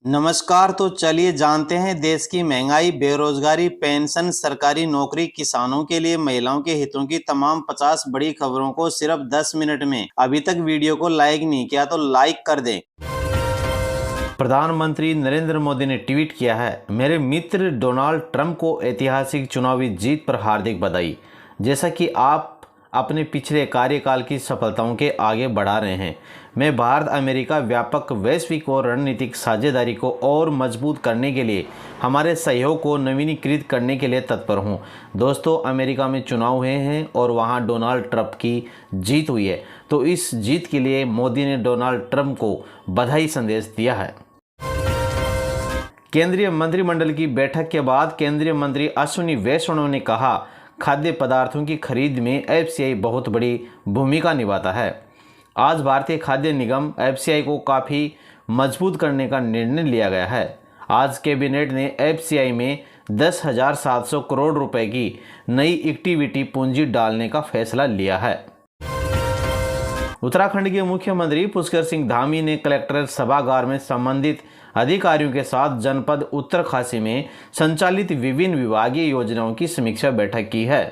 नमस्कार। तो चलिए जानते हैं देश की महंगाई, बेरोजगारी, पेंशन, सरकारी नौकरी, किसानों के लिए महिलाओं के हितों की तमाम 50 बड़ी खबरों को सिर्फ 10 मिनट में। अभी तक वीडियो को लाइक नहीं किया तो लाइक कर दें। प्रधानमंत्री नरेंद्र मोदी ने ट्वीट किया है, मेरे मित्र डोनाल्ड ट्रंप को ऐतिहासिक चुनावी जीत पर हार्दिक बधाई। जैसा कि आप अपने पिछले कार्यकाल की सफलताओं के आगे बढ़ा रहे हैं, मैं भारत अमेरिका व्यापक वैश्विक और रणनीतिक साझेदारी को और मजबूत करने के लिए हमारे सहयोग को नवीनीकृत करने के लिए तत्पर हूं। दोस्तों, अमेरिका में चुनाव हुए हैं और वहां डोनाल्ड ट्रंप की जीत हुई है, तो इस जीत के लिए मोदी ने डोनाल्ड ट्रंप को बधाई संदेश दिया है। केंद्रीय मंत्रिमंडल की बैठक के बाद केंद्रीय मंत्री अश्विनी वैष्णव ने कहा, खाद्य पदार्थों की खरीद में एफसीआई बहुत बड़ी भूमिका निभाता है। आज भारतीय खाद्य निगम एफसीआई को काफ़ी मजबूत करने का निर्णय लिया गया है। आज कैबिनेट ने एफसीआई में 10,700 करोड़ रुपए की नई इक्विटी पूंजी डालने का फैसला लिया है। उत्तराखंड के मुख्यमंत्री पुष्कर सिंह धामी ने कलेक्ट्रेट सभागार में संबंधित अधिकारियों के साथ जनपद उत्तरकाशी में संचालित विभिन्न विभागीय योजनाओं की समीक्षा बैठक की है।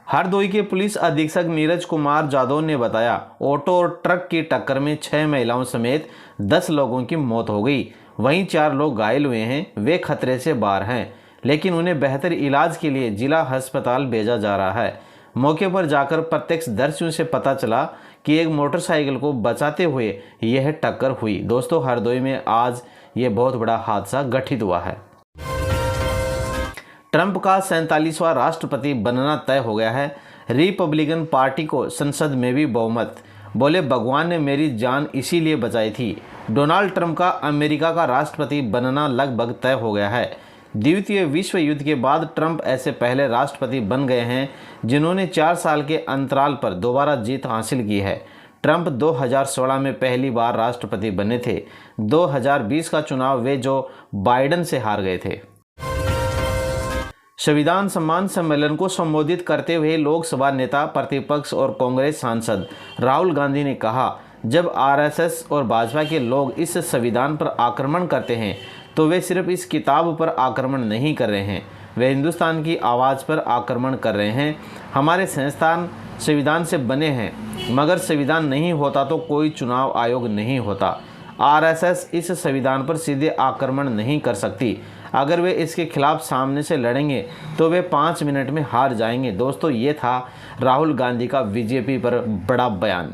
हरदोई के पुलिस अधीक्षक नीरज कुमार जादव ने बताया, ऑटो और ट्रक की टक्कर में 6 महिलाओं समेत 10 लोगों की मौत हो गई। वहीं 4 लोग घायल हुए हैं। वे खतरे से बाहर हैं, लेकिन उन्हें बेहतर इलाज के लिए जिला अस्पताल भेजा जा रहा है। मौके पर जाकर प्रत्यक्षदर्शियों से पता चला कि एक मोटरसाइकिल को बचाते हुए यह टक्कर हुई। दोस्तों, हरदोई में आज ये बहुत बड़ा हादसा घटित हुआ है। ट्रंप का 47वां राष्ट्रपति बनना तय हो गया है। रिपब्लिकन पार्टी को संसद में भी बहुमत। बोले, भगवान ने मेरी जान इसीलिए बचाई थी। डोनाल्ड ट्रंप का अमेरिका का राष्ट्रपति बनना लगभग तय हो गया है। द्वितीय विश्व युद्ध के बाद ट्रंप ऐसे पहले राष्ट्रपति बन गए हैं जिन्होंने 4 साल के अंतराल पर दोबारा जीत हासिल की है। ट्रंप 2016 में पहली बार राष्ट्रपति बने थे। 2020 का चुनाव वे जो बाइडेन से हार गए थे। संविधान सम्मान सम्मेलन को संबोधित करते हुए लोकसभा नेता, प्रतिपक्ष और कांग्रेस सांसद राहुल गांधी ने कहा, जब आरएसएस और भाजपा के लोग इस संविधान पर आक्रमण करते हैं तो वे सिर्फ इस किताब पर आक्रमण नहीं कर रहे हैं, वे हिंदुस्तान की आवाज़ पर आक्रमण कर रहे हैं। हमारे संस्थान संविधान से बने हैं, मगर संविधान नहीं होता तो कोई चुनाव आयोग नहीं होता। आरएसएस इस संविधान पर सीधे आक्रमण नहीं कर सकती। अगर वे इसके खिलाफ सामने से लड़ेंगे तो वे 5 मिनट में हार जाएंगे। दोस्तों, ये था राहुल गांधी का बीजेपी पर बड़ा बयान।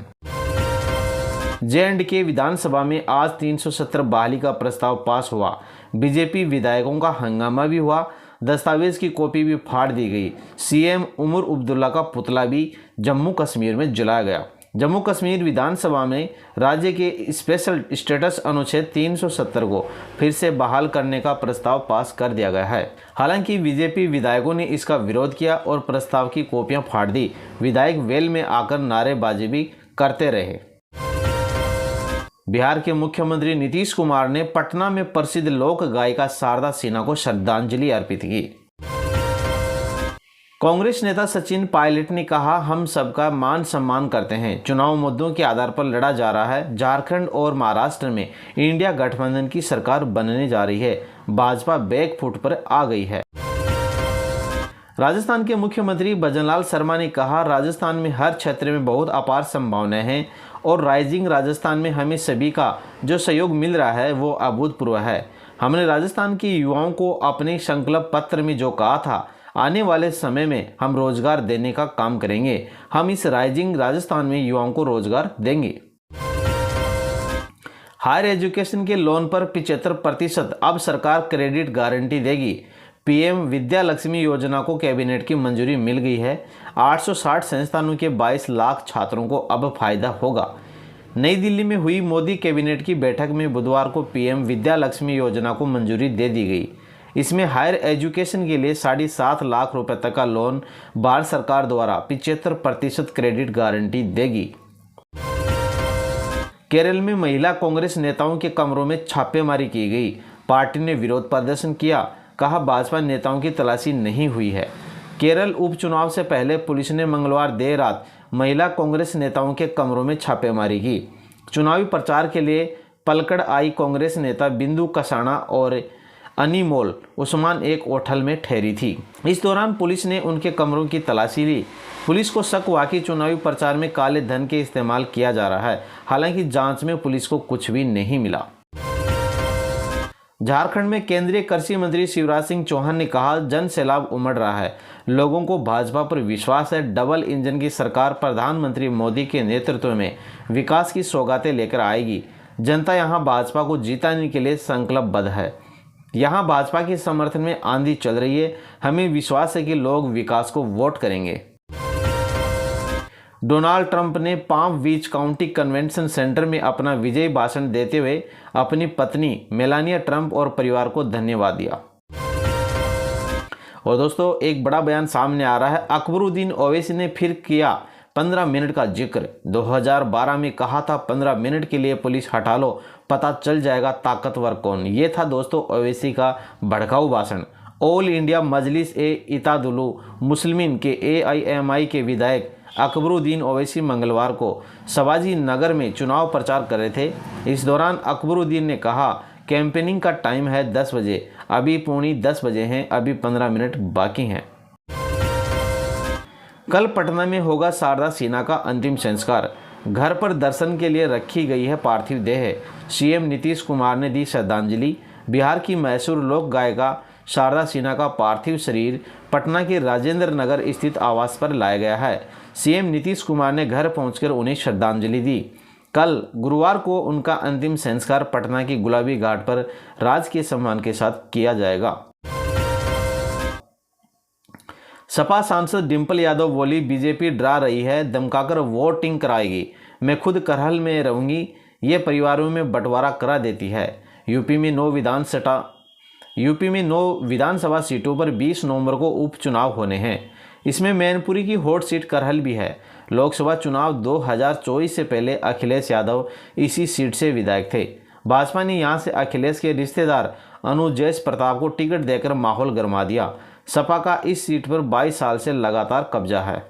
जे&के विधानसभा में आज 370 बहाली का प्रस्ताव पास हुआ। बीजेपी विधायकों का हंगामा भी हुआ। दस्तावेज की कॉपी भी फाड़ दी गई। सीएम उमर अब्दुल्ला का पुतला भी जम्मू कश्मीर में जलाया गया। जम्मू कश्मीर विधानसभा में राज्य के स्पेशल स्टेटस अनुच्छेद 370 को फिर से बहाल करने का प्रस्ताव पास कर दिया गया है। हालांकि बीजेपी विधायकों ने इसका विरोध किया और प्रस्ताव की कॉपियां फाड़ दी। विधायक वेल में आकर नारेबाजी भी करते रहे। बिहार के मुख्यमंत्री नीतीश कुमार ने पटना में प्रसिद्ध लोक गायिका शारदा सिन्हा को श्रद्धांजलि अर्पित की। कांग्रेस नेता सचिन पायलट ने कहा, हम सबका मान सम्मान करते हैं। चुनाव मुद्दों के आधार पर लड़ा जा रहा है। झारखंड और महाराष्ट्र में इंडिया गठबंधन की सरकार बनने जा रही है। भाजपा बैक फुट पर आ गई है। राजस्थान के मुख्यमंत्री भजनलाल शर्मा ने कहा, राजस्थान में हर क्षेत्र में बहुत अपार संभावनाएं हैं और राइजिंग राजस्थान में हमें सभी का जो सहयोग मिल रहा है वो अभूतपूर्व है। हमने राजस्थान के युवाओं को अपने संकल्प पत्र में जो कहा था, आने वाले समय में हम रोजगार देने का काम करेंगे। हम इस राइजिंग राजस्थान में युवाओं को रोजगार देंगे। हायर एजुकेशन के लोन पर 75% अब सरकार क्रेडिट गारंटी देगी। पीएम विद्या लक्ष्मी योजना को कैबिनेट की मंजूरी मिल गई है। 860 संस्थानों के 22 लाख छात्रों को अब फायदा होगा। नई दिल्ली में हुई मोदी कैबिनेट की बैठक में बुधवार को पीएम विद्या लक्ष्मी योजना को मंजूरी दे दी गई। इसमें हायर एजुकेशन के लिए 7.5 लाख रुपए तक का लोन भारत सरकार द्वारा 75% क्रेडिट गारंटी देगी। केरल में महिला कांग्रेस नेताओं के कमरों में छापेमारी की गई। पार्टी ने विरोध प्रदर्शन किया। कहा, भाजपा नेताओं की तलाशी नहीं हुई है। केरल उपचुनाव से पहले पुलिस ने मंगलवार देर रात महिला कांग्रेस नेताओं के कमरों में छापेमारी की। चुनावी प्रचार के लिए पलकड़ आई कांग्रेस नेता बिंदु कसाना और अनीमोल उस्मान एक होटल में ठहरी थी। इस दौरान पुलिस ने उनके कमरों की तलाशी ली। पुलिस को शक हुआ कि चुनावी प्रचार में काले धन के इस्तेमाल किया जा रहा है। हालांकि जांच में पुलिस को कुछ भी नहीं मिला। झारखंड में केंद्रीय कृषि मंत्री शिवराज सिंह चौहान ने कहा, जन सैलाब उमड़ रहा है, लोगों को भाजपा पर विश्वास है। डबल इंजन की सरकार प्रधानमंत्री मोदी के नेतृत्व में विकास की सौगातें लेकर आएगी। जनता यहां भाजपा को जिताने के लिए संकल्पबद्ध है। यहां भाजपा के समर्थन में आंधी चल रही है। हमें विश्वास है कि लोग विकास को वोट करेंगे। डोनाल्ड ट्रंप ने पाम बीच काउंटी कन्वेंशन सेंटर में अपना विजयी भाषण देते हुए अपनी पत्नी मेलानिया ट्रंप और परिवार को धन्यवाद दिया। और दोस्तों, एक बड़ा बयान सामने आ रहा है। अकबरुद्दीन ओवैसी ने फिर किया 15 मिनट का जिक्र। 2012 में कहा था 15 मिनट के लिए पुलिस हटा लो, पता चल जाएगा ताकतवर कौन। ये था दोस्तों ओवैसी का भड़काऊ भाषण। ऑल इंडिया मजलिस ए इत्तेहादुल मुस्लिमीन के AIMI के विधायक अकबरुद्दीन ओवैसी मंगलवार को शिवाजी नगर में चुनाव प्रचार कर रहे थे। इस दौरान अकबरुद्दीन ने कहा, कैंपेनिंग का टाइम है 10 बजे, अभी 9:45 बजे हैं, अभी 15 मिनट बाकी हैं। कल पटना में होगा शारदा सिन्हा का अंतिम संस्कार। घर पर दर्शन के लिए रखी गई है पार्थिव देह। CM नीतीश कुमार ने दी श्रद्धांजलि। बिहार की मशहूर लोक गायिका शारदा सिन्हा का पार्थिव शरीर पटना के राजेंद्र नगर स्थित आवास पर लाया गया है। CM नीतीश कुमार ने घर पहुंचकर उन्हें श्रद्धांजलि दी। कल गुरुवार को उनका अंतिम संस्कार पटना की गुलाबी घाट पर राजकीय सम्मान के साथ किया जाएगा। सपा सांसद डिंपल यादव बोली, बीजेपी डरा रही है, धमकाकर वोटिंग कराएगी। मैं खुद करहल में रहूंगी, ये परिवारों में बंटवारा करा देती है। यूपी में 9 विधानसभा सीटों पर 20 नवंबर को उपचुनाव होने हैं। इसमें मैनपुरी की हॉट सीट करहल भी है। लोकसभा चुनाव 2024 से पहले अखिलेश यादव इसी सीट से विधायक थे। भाजपा ने यहां से अखिलेश के रिश्तेदार अनुजय प्रताप को टिकट देकर माहौल गरमा दिया। सपा का इस सीट पर 22 साल से लगातार कब्जा है।